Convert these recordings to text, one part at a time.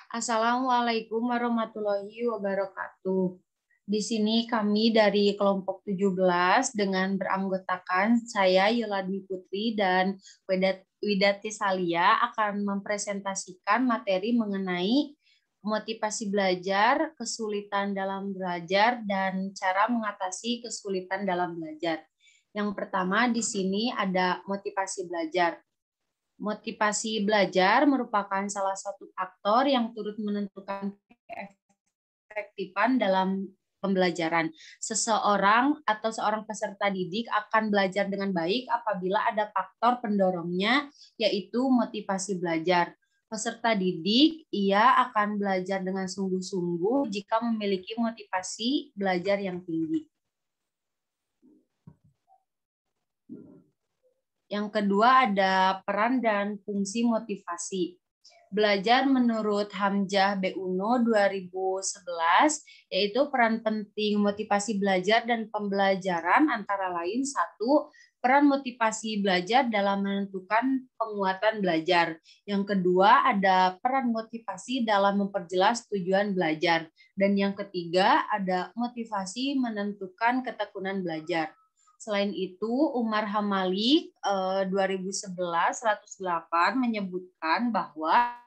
Assalamualaikum warahmatullahi wabarakatuh. Di sini kami dari kelompok 17 dengan beranggotakan saya Yoladi Putri dan Widati Salia akan mempresentasikan materi mengenai motivasi belajar, kesulitan dalam belajar, dan cara mengatasi kesulitan dalam belajar. Yang pertama di sini ada motivasi belajar. Motivasi belajar merupakan salah satu faktor yang turut menentukan keefektifan dalam pembelajaran. Seseorang atau seorang peserta didik akan belajar dengan baik apabila ada faktor pendorongnya, yaitu motivasi belajar. Peserta didik, ia akan belajar dengan sungguh-sungguh jika memiliki motivasi belajar yang tinggi. Yang kedua ada peran dan fungsi motivasi. Belajar menurut Hamzah B. Uno 2011, yaitu peran penting motivasi belajar dan pembelajaran antara lain: 1. Peran motivasi belajar dalam menentukan penguatan belajar. Yang kedua ada peran motivasi dalam memperjelas tujuan belajar. Dan yang ketiga ada motivasi menentukan ketekunan belajar. Selain itu, Umar Hamalik 2011-108 menyebutkan bahwa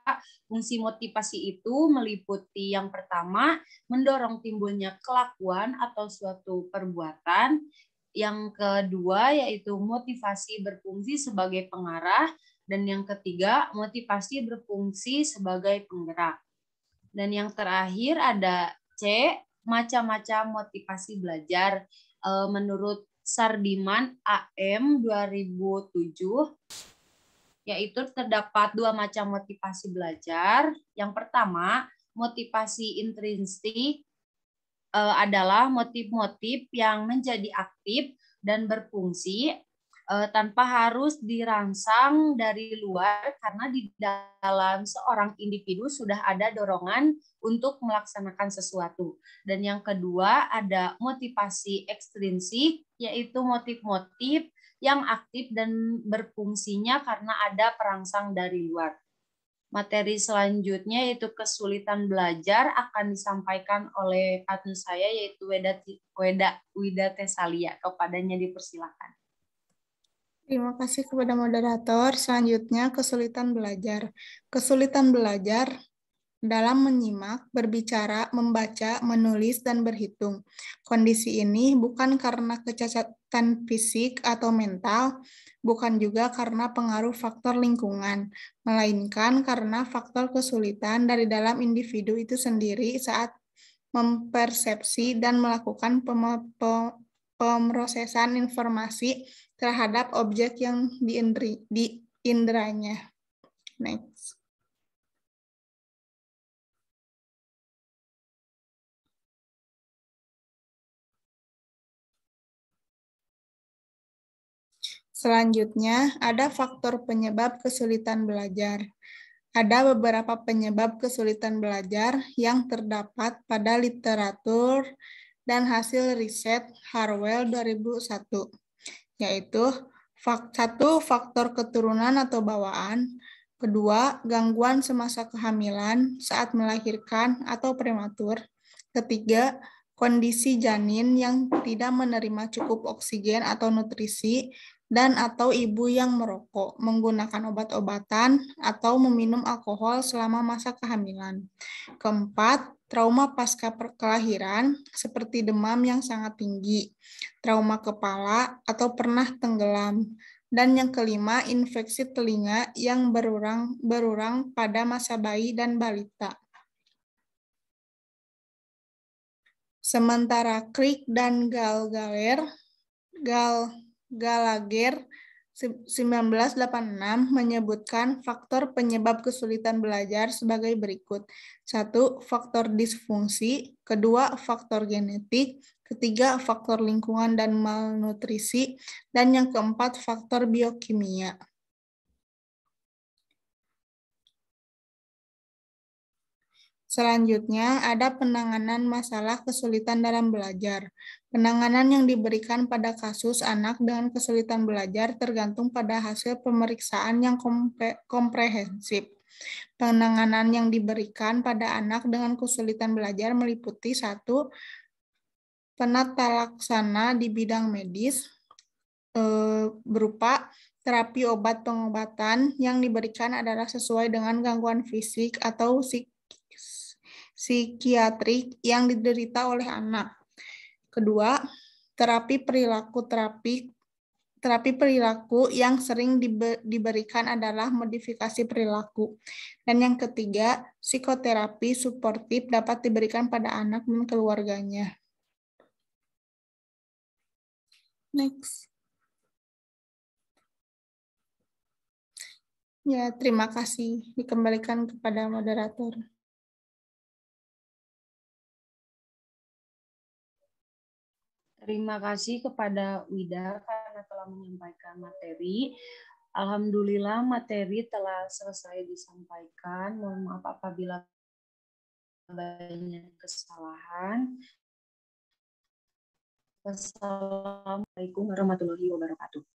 fungsi motivasi itu meliputi yang pertama, mendorong timbulnya kelakuan atau suatu perbuatan. Yang kedua, yaitu motivasi berfungsi sebagai pengarah. Dan yang ketiga, motivasi berfungsi sebagai penggerak. Dan yang terakhir ada C, macam-macam motivasi belajar. Menurut Sardiman AM 2007, yaitu terdapat dua macam motivasi belajar. Yang pertama, motivasi intrinsik adalah motif-motif yang menjadi aktif dan berfungsi tanpa harus dirangsang dari luar, karena di dalam seorang individu sudah ada dorongan untuk melaksanakan sesuatu. Dan yang kedua ada motivasi ekstrinsik, yaitu motif-motif yang aktif dan berfungsinya karena ada perangsang dari luar. Materi selanjutnya yaitu kesulitan belajar akan disampaikan oleh partner saya yaitu Widati Salia. Kepadanya dipersilakan. Terima kasih kepada moderator. Selanjutnya, kesulitan belajar. Kesulitan belajar dalam menyimak, berbicara, membaca, menulis, dan berhitung. Kondisi ini bukan karena kecacatan fisik atau mental, bukan juga karena pengaruh faktor lingkungan, melainkan karena faktor kesulitan dari dalam individu itu sendiri saat mempersepsi dan melakukan pemrosesan informasi terhadap objek yang diinderanya. Next. Selanjutnya, ada faktor penyebab kesulitan belajar. Ada beberapa penyebab kesulitan belajar yang terdapat pada literatur dan hasil riset Harwell 2001, yaitu 1. Faktor keturunan atau bawaan, 2. Gangguan semasa kehamilan saat melahirkan atau prematur, 3. Kondisi janin yang tidak menerima cukup oksigen atau nutrisi, dan atau ibu yang merokok, menggunakan obat-obatan, atau meminum alkohol selama masa kehamilan. 4. Trauma pasca kelahiran, seperti demam yang sangat tinggi, trauma kepala, atau pernah tenggelam. Dan yang kelima, infeksi telinga yang berurang pada masa bayi dan balita. Sementara Crick dan Gallagher 1986 menyebutkan faktor penyebab kesulitan belajar sebagai berikut. 1. Faktor disfungsi, 2. Faktor genetik, 3. Faktor lingkungan dan malnutrisi, dan yang keempat faktor biokimia. Selanjutnya, ada penanganan masalah kesulitan dalam belajar. Penanganan yang diberikan pada kasus anak dengan kesulitan belajar tergantung pada hasil pemeriksaan yang komprehensif. Penanganan yang diberikan pada anak dengan kesulitan belajar meliputi 1. Penata laksana di bidang medis berupa terapi obat pengobatan yang diberikan adalah sesuai dengan gangguan fisik atau psikiatrik yang diderita oleh anak. Kedua, terapi perilaku yang sering diberikan adalah modifikasi perilaku. Dan yang ketiga, psikoterapi suportif dapat diberikan pada anak dan keluarganya. Next. Ya, terima kasih. Dikembalikan kepada moderator. Terima kasih kepada Wida karena telah menyampaikan materi. Alhamdulillah materi telah selesai disampaikan. Mohon maaf apabila banyak kesalahan. Wassalamualaikum warahmatullahi wabarakatuh.